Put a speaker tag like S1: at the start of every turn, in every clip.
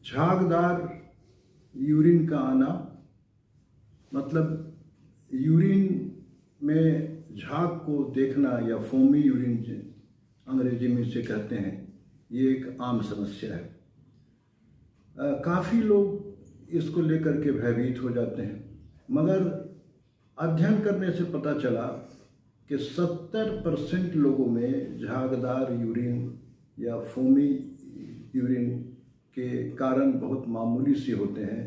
S1: झागदार urine का आना, मतलब यूरिन में झाग को देखना या फोमी यूरिन अंग्रेजी में इसे कहते हैं, ये एक आम समस्या है। काफ़ी लोग इसको लेकर के भयभीत हो जाते हैं, मगर अध्ययन करने से पता चला कि 70% लोगों में झागदार यूरिन या फोमी यूरिन के कारण बहुत मामूली से होते हैं,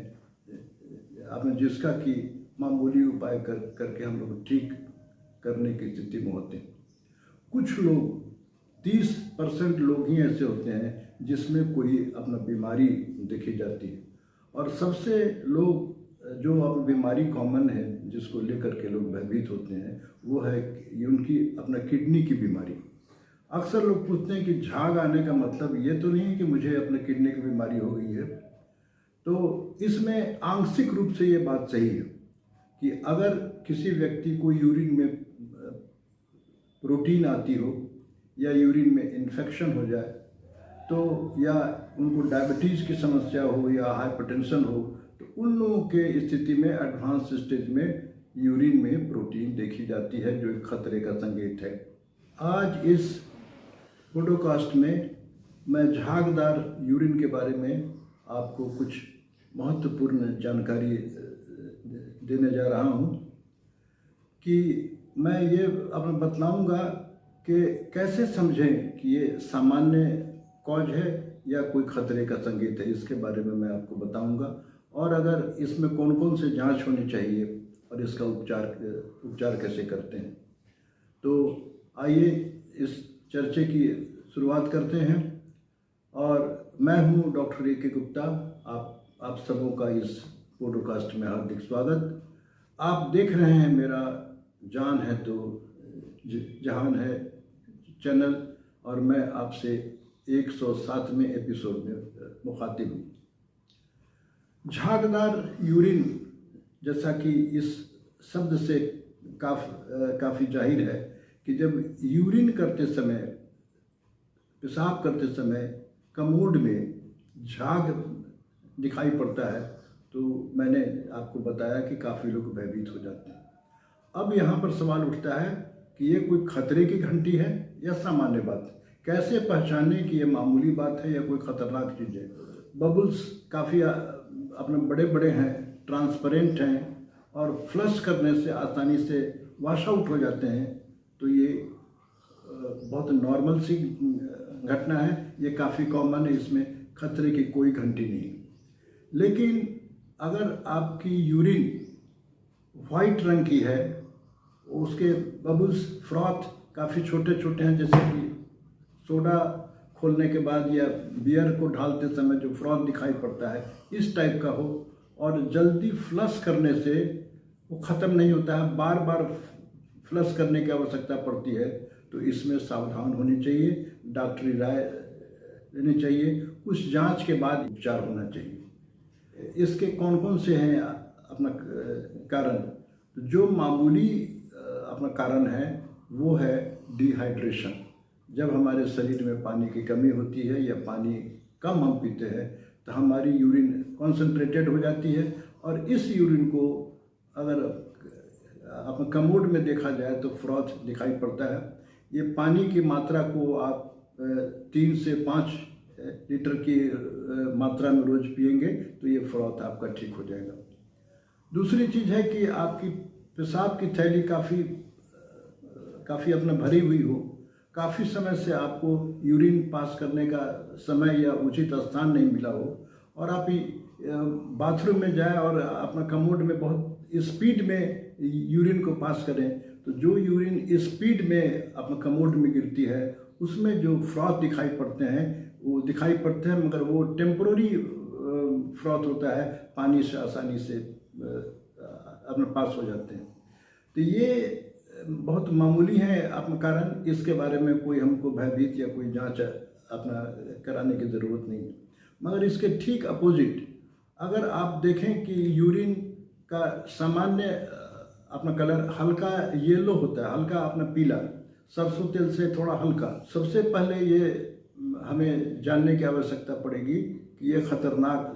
S1: आपने जिसका कि मामूली उपाय करके हम लोग ठीक करने की स्थिति में होते हैं। कुछ लोग 30% लोग ही ऐसे होते हैं जिसमें कोई अपना बीमारी देखी जाती है, और सबसे लोग जो अब बीमारी कॉमन है जिसको लेकर के लोग भयभीत होते हैं वो है उनकी अपना किडनी की बीमारी। अक्सर लोग पूछते हैं कि झाग आने का मतलब ये तो नहीं है कि मुझे अपने किडनी की बीमारी हो गई है। तो इसमें आंशिक रूप से ये बात सही है कि अगर किसी व्यक्ति को यूरिन में प्रोटीन आती हो या यूरिन में इन्फेक्शन हो जाए, तो या उनको डायबिटीज़ की समस्या हो या हाइपरटेंशन हो, तो उन लोगों के स्थिति में एडवांस स्टेज में यूरिन में प्रोटीन देखी जाती है, जो एक खतरे का संकेत है। आज इस पॉडकास्ट में मैं झागदार यूरिन के बारे में आपको कुछ महत्वपूर्ण जानकारी देने जा रहा हूँ कि मैं ये अपना बतलाऊँगा कि कैसे समझें कि ये सामान्य कॉज है या कोई खतरे का संकेत है। इसके बारे में मैं आपको बताऊंगा, और अगर इसमें कौन कौन से जांच होनी चाहिए और इसका उपचार कैसे करते हैं। तो आइए इस चर्चे की शुरुआत करते हैं। और मैं हूं डॉक्टर ए के गुप्ता। आप सबों का इस पॉडकास्ट में हार्दिक स्वागत। आप देख रहे हैं मेरा जान है तो जहान है चैनल, और मैं आपसे 107वें एपिसोड में मुखातिब हूँ। झागदार यूरिन, जैसा कि इस शब्द से काफ़ी जाहिर है कि जब यूरिन करते समय, पेशाब करते समय कमोड में झाग दिखाई पड़ता है, तो मैंने आपको बताया कि काफ़ी लोग भयभीत हो जाते हैं। अब यहाँ पर सवाल उठता है कि ये कोई खतरे की घंटी है या सामान्य बात। कैसे पहचाने कि ये मामूली बात है या कोई खतरनाक चीज़ है। बबल्स काफ़ी अपने बड़े बड़े हैं, ट्रांसपेरेंट हैं, और फ्लश करने से आसानी से वॉश आउट हो जाते हैं, तो ये बहुत नॉर्मल सी घटना है, ये काफ़ी कॉमन है, इसमें खतरे की कोई घंटी नहीं है। लेकिन अगर आपकी यूरिन वाइट रंग की है, उसके बबल्स फ्रॉथ काफ़ी छोटे छोटे हैं, जैसे कि सोडा खोलने के बाद या बियर को ढालते समय जो फ्रॉथ दिखाई पड़ता है, इस टाइप का हो, और जल्दी फ्लश करने से वो ख़त्म नहीं होता है, बार बार फ्लश करने की आवश्यकता पड़ती है, तो इसमें सावधान होनी चाहिए, डॉक्टरी राय लेनी चाहिए, उस जांच के बाद उपचार होना चाहिए। इसके कौन कौन से हैं अपना कारण। जो मामूली अपना कारण है वो है डिहाइड्रेशन। जब हमारे शरीर में पानी की कमी होती है या पानी कम हम पीते हैं, तो हमारी यूरिन कॉन्सेंट्रेटेड हो जाती है, और इस यूरिन को अगर अपने कमोड में देखा जाए तो फ्रॉथ दिखाई पड़ता है। ये पानी की मात्रा को आप 3 से 5 लीटर की मात्रा में रोज़ पिएंगे तो ये फ्रॉथ आपका ठीक हो जाएगा। दूसरी चीज़ है कि आपकी पेशाब की थैली काफ़ी अपना भरी हुई हो, काफ़ी समय से आपको यूरिन पास करने का समय या उचित स्थान नहीं मिला हो, और आप बाथरूम में जाएं और अपना कमोड में बहुत स्पीड में यूरिन को पास करें, तो जो यूरिन स्पीड में अपना कमोड में गिरती है उसमें जो फ्रॉथ दिखाई पड़ते हैं वो दिखाई पड़ते हैं, मगर वो टेम्पररी फ्रॉथ होता है, पानी से आसानी से अपने पास हो जाते हैं। तो ये बहुत मामूली है अपना कारण, इसके बारे में कोई हमको भयभीत या कोई जांच अपना कराने की ज़रूरत नहीं है। मगर इसके ठीक अपोजिट, अगर आप देखें कि यूरिन का सामान्य अपना कलर हल्का येलो होता है, हल्का अपना पीला, सरसों तेल से थोड़ा हल्का, सबसे पहले ये हमें जानने की आवश्यकता पड़ेगी कि ये खतरनाक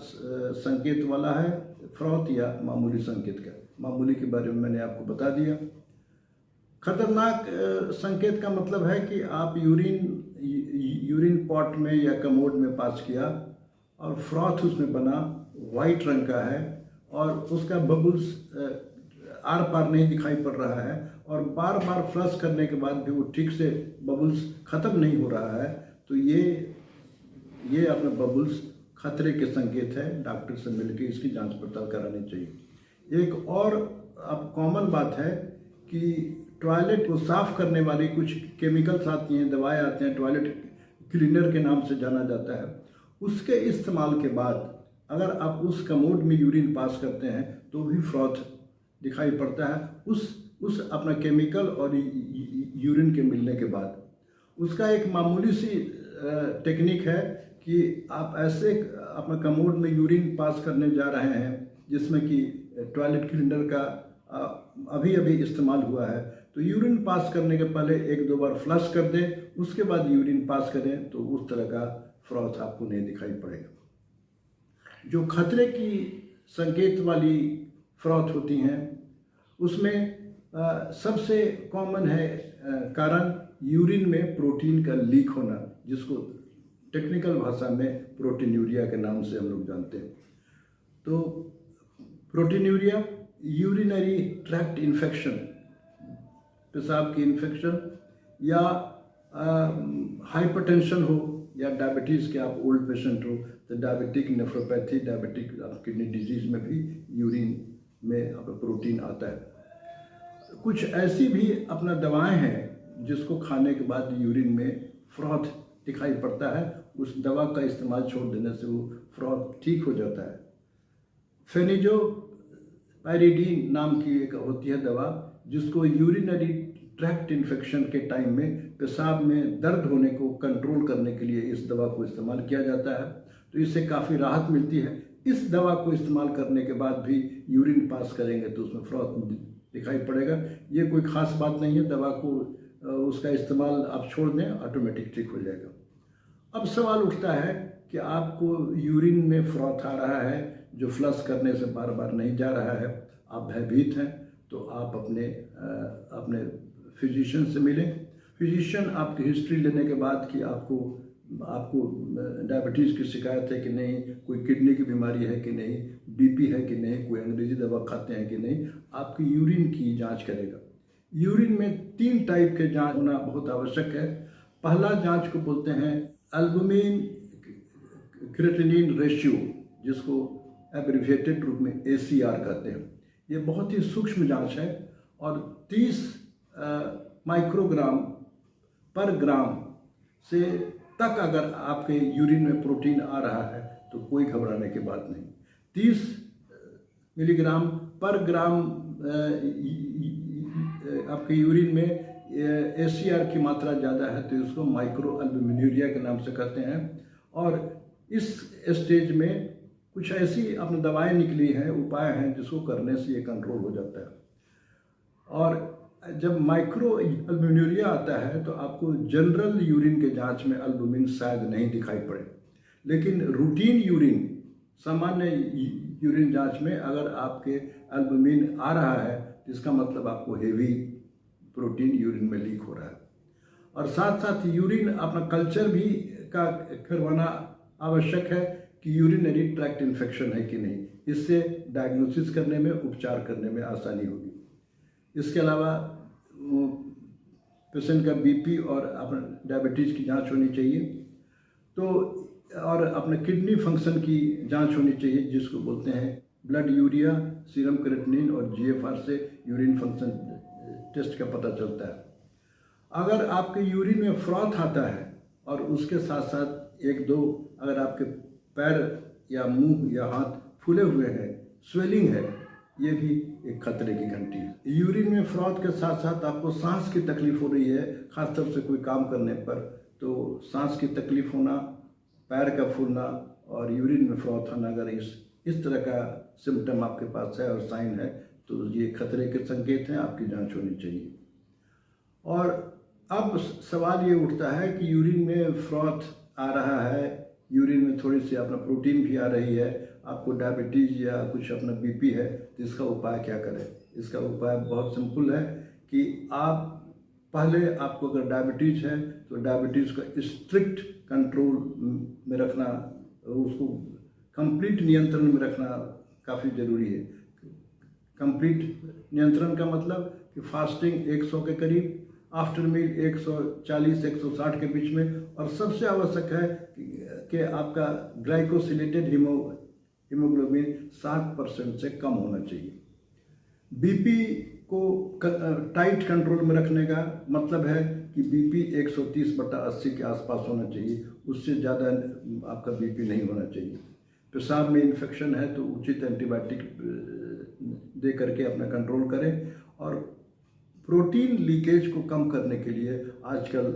S1: संकेत वाला है फ्रॉथ या मामूली संकेत का। मामूली के बारे में मैंने आपको बता दिया। खतरनाक संकेत का मतलब है कि आप यूरिन पॉट में या कमोड में पास किया और फ्रॉथ उसमें बना, वाइट रंग का है और उसका बबल्स आर पार नहीं दिखाई पड़ रहा है और बार बार फ्लश करने के बाद भी वो ठीक से बबल्स ख़त्म नहीं हो रहा है, तो ये अपने बबल्स खतरे के संकेत है। डॉक्टर से मिलकर इसकी जांच पड़ताल करानी चाहिए। एक और अब कॉमन बात है कि टॉयलेट को साफ करने वाली कुछ केमिकल्स आती हैं, दवाएं आते हैं, टॉयलेट क्लीनर के नाम से जाना जाता है। उसके इस्तेमाल के बाद अगर आप उस कमोड में यूरिन पास करते हैं तो भी फ्रॉथ दिखाई पड़ता है उस अपना केमिकल और यूरिन के मिलने के बाद। उसका एक मामूली सी टेक्निक है कि आप ऐसे अपना कमोड में यूरिन पास करने जा रहे हैं जिसमें कि टॉयलेट क्लीनर का अभी इस्तेमाल हुआ है, तो यूरिन पास करने के पहले 1-2 बार फ्लश कर दें, उसके बाद यूरिन पास करें तो उस तरह का फ्रॉथ आपको नहीं दिखाई पड़ेगा। जो खतरे की संकेत वाली फ्रॉथ होती हैं उसमें सबसे कॉमन है कारण यूरिन में प्रोटीन का लीक होना, जिसको टेक्निकल भाषा में प्रोटीनूरिया के नाम से हम लोग जानते हैं। तो प्रोटीनूरिया यूरिनरी ट्रैक्ट इन्फेक्शन, पेशाब की इन्फेक्शन या हाइपरटेंशन हो या डायबिटीज़ के आप ओल्ड पेशेंट हो तो diabetic nephropathy, diabetic kidney disease में भी यूरिन में अब प्रोटीन आता है। कुछ ऐसी भी अपना दवाएं हैं जिसको खाने के बाद यूरिन में फ्रॉथ दिखाई पड़ता है, उस दवा का इस्तेमाल छोड़ देने से वो फ्रॉथ ठीक हो जाता है। फेनिजोपैरिडीन नाम की एक होती है दवा जिसको यूरिनरी ट्रैक्ट इन्फेक्शन के टाइम में पेशाब में दर्द होने को कंट्रोल करने के लिए इस दवा को इस्तेमाल किया जाता है, तो इससे काफ़ी राहत मिलती है। इस दवा को इस्तेमाल करने के बाद भी यूरिन पास करेंगे तो उसमें फ्रॉथ दिखाई पड़ेगा। ये कोई ख़ास बात नहीं है, दवा को उसका इस्तेमाल आप छोड़ दें ऑटोमेटिक ठीक हो जाएगा। अब सवाल उठता है कि आपको यूरिन में फ्रॉथ आ रहा है जो फ्लश करने से बार बार नहीं जा रहा है, आप भयभीत हैं, तो आप अपने फिजिशियन से मिलें। फिजिशियन आपकी हिस्ट्री लेने के बाद कि आपको डायबिटीज़ की शिकायत है कि नहीं, कोई किडनी की बीमारी है कि नहीं, बीपी है कि नहीं, कोई अंग्रेजी दवा खाते हैं कि नहीं, आपकी यूरिन की जांच करेगा। यूरिन में 3 टाइप के जांच होना बहुत आवश्यक है। पहला जांच को बोलते हैं एल्बुमिन क्रिएटिनिन रेशियो, जिसको एब्रिविएटेड रूप में ACR कहते हैं। ये बहुत ही सूक्ष्म जांच है और 30 माइक्रोग्राम पर ग्राम से तक अगर आपके यूरिन में प्रोटीन आ रहा है तो कोई घबराने की बात नहीं। 30 मिलीग्राम पर ग्राम आपके यूरिन में ACR की मात्रा ज़्यादा है तो इसको माइक्रो एल्बुमिनूरिया के नाम से कहते हैं। और इस स्टेज में कुछ ऐसी अपनी दवाएं निकली हैं, उपाय हैं जिसको करने से ये कंट्रोल हो जाता है। और जब माइक्रो एल्बुमिनूरिया आता है तो आपको जनरल यूरिन के जांच में एल्बुमिन शायद नहीं दिखाई पड़े, लेकिन रूटीन यूरिन, सामान्य यूरिन जांच में अगर आपके एल्बुमिन आ रहा है तो इसका मतलब आपको हेवी प्रोटीन यूरिन में लीक हो रहा है। और साथ साथ यूरिन अपना कल्चर भी का करवाना आवश्यक है कि यूरिनरी ट्रैक्ट इन्फेक्शन है कि नहीं, इससे डायग्नोसिस करने में, उपचार करने में आसानी होगी। इसके अलावा पेशेंट का बीपी और अपना डायबिटीज़ की जांच होनी चाहिए, तो और अपने किडनी फंक्शन की जांच होनी चाहिए जिसको बोलते हैं ब्लड यूरिया, सीरम क्रिएटिनिन और GFR से यूरिन फंक्शन टेस्ट का पता चलता है। अगर आपके यूरिन में फ्रॉथ आता है और उसके साथ साथ 1-2 अगर आपके पैर या मुंह या हाथ फूले हुए हैं, स्वेलिंग है, ये भी एक खतरे की घंटी है। यूरिन में फ्रॉथ के साथ साथ आपको सांस की तकलीफ हो रही है, खासतौर से कोई काम करने पर, तो सांस की तकलीफ होना, पैर का फूलना और यूरिन में फ्रॉथ आना, अगर इस तरह का सिम्टम आपके पास है और साइन है तो ये खतरे के संकेत हैं, आपकी जांच होनी चाहिए। और अब सवाल ये उठता है कि यूरिन में फ्रॉथ आ रहा है यूरिन में थोड़ी सी अपना प्रोटीन भी आ रही है, आपको डायबिटीज़ या कुछ अपना बीपी है, तो इसका उपाय क्या करें? इसका उपाय बहुत सिंपल है कि आप पहले, आपको अगर डायबिटीज़ है तो डायबिटीज़ का स्ट्रिक्ट कंट्रोल में रखना, उसको कंप्लीट नियंत्रण में रखना काफ़ी ज़रूरी है। कंप्लीट नियंत्रण का मतलब कि फास्टिंग 100 के करीब, आफ्टर मील 140-160 के बीच में, और सबसे आवश्यक है कि आपका ग्लाइकोसिलेटेड हीमोग्लोबिन 60% से कम होना चाहिए। बीपी को टाइट कंट्रोल में रखने का मतलब है कि बीपी 130/80 के आसपास होना चाहिए, उससे ज़्यादा आपका बीपी नहीं होना चाहिए। पेशाब में इन्फेक्शन है तो उचित एंटीबायोटिक दे करके अपना कंट्रोल करें। और प्रोटीन लीकेज को कम करने के लिए आजकल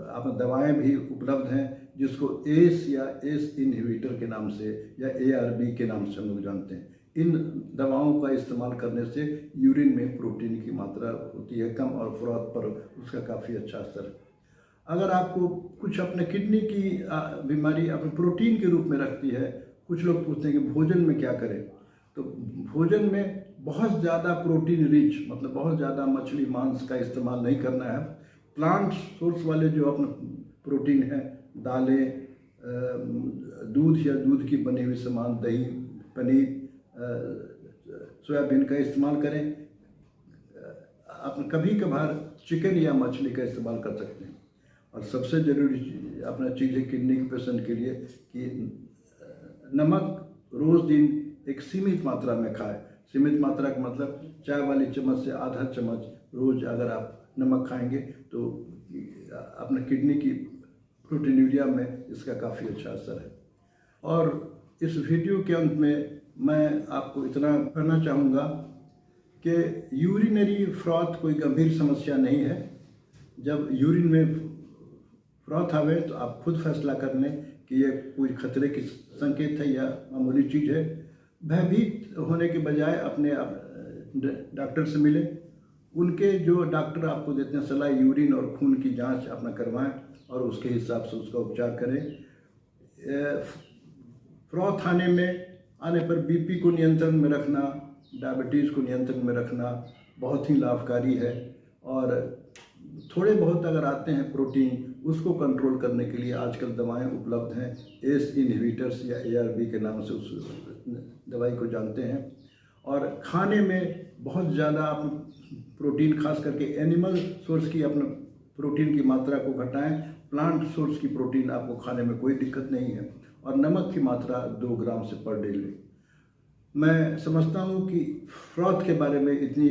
S1: आप दवाएं भी उपलब्ध हैं, जिसको एस या एस इनहिबिटर के नाम से या ARB के नाम से हम लोग जानते हैं। इन दवाओं का इस्तेमाल करने से यूरिन में प्रोटीन की मात्रा होती है कम, और फ्रॉथ पर उसका काफ़ी अच्छा असर है। अगर आपको कुछ अपने किडनी की बीमारी अपने प्रोटीन के रूप में रखती है, कुछ लोग पूछते हैं कि भोजन में क्या करें, तो भोजन में बहुत ज़्यादा प्रोटीन रिच, मतलब बहुत ज़्यादा मछली मांस का इस्तेमाल नहीं करना है। प्लांट सोर्स वाले जो अपना प्रोटीन है, दालें, दूध या दूध की बनी हुई सामान, दही, पनीर, सोयाबीन का इस्तेमाल करें। आप कभी कभार चिकन या मछली का इस्तेमाल कर सकते हैं। और सबसे ज़रूरी अपना चीज़ है किडनी के पेशेंट के लिए कि नमक रोज़ दिन एक सीमित मात्रा में खाएं। सीमित मात्रा का मतलब चाय वाली चम्मच से आधा चम्मच रोज़ अगर आप नमक खाएंगे तो अपने किडनी की प्रोटीनूरिया में इसका काफ़ी अच्छा असर है। और इस वीडियो के अंत में मैं आपको इतना कहना चाहूँगा कि यूरिनरी फ्रॉथ कोई गंभीर समस्या नहीं है। जब यूरिन में फ्रॉथ आवे तो आप खुद फैसला कर लें कि ये कोई खतरे की संकेत है या मामूली चीज़ है। भयभीत होने के बजाय अपने डॉक्टर से मिलें। उनके जो डॉक्टर आपको देते हैं सलाह, यूरिन और खून की जांच अपना करवाएं और उसके हिसाब से उसका उपचार करें। फ्रॉथ आने पर बीपी को नियंत्रण में रखना, डायबिटीज़ को नियंत्रण में रखना बहुत ही लाभकारी है। और थोड़े बहुत अगर आते हैं प्रोटीन, उसको कंट्रोल करने के लिए आजकल दवाएं उपलब्ध हैं। एस इनहिबिटर्स या ARB के नाम से उस दवाई को जानते हैं। और खाने में बहुत ज़्यादा आप प्रोटीन, खास करके एनिमल सोर्स की अपने प्रोटीन की मात्रा को घटाएं। प्लांट सोर्स की प्रोटीन आपको खाने में कोई दिक्कत नहीं है। और नमक की मात्रा 2 ग्राम से पर डे लें। मैं समझता हूँ कि फ्रॉथ के बारे में इतनी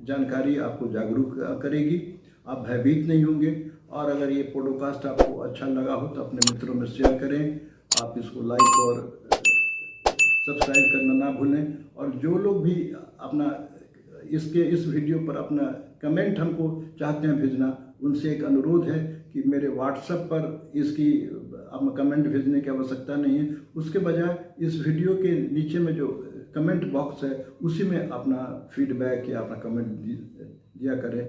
S1: जानकारी आपको जागरूक करेगी, आप भयभीत नहीं होंगे। और अगर ये पॉडकास्ट आपको अच्छा लगा हो तो अपने मित्रों में शेयर करें। आप इसको लाइक और सब्सक्राइब करना ना भूलें। और जो लोग भी अपना इस वीडियो पर अपना कमेंट हमको चाहते हैं भेजना, उनसे एक अनुरोध है कि मेरे व्हाट्सएप पर इसकी अपना कमेंट भेजने की आवश्यकता नहीं है। उसके बजाय इस वीडियो के नीचे में जो कमेंट बॉक्स है उसी में अपना फीडबैक या अपना कमेंट दिया करें।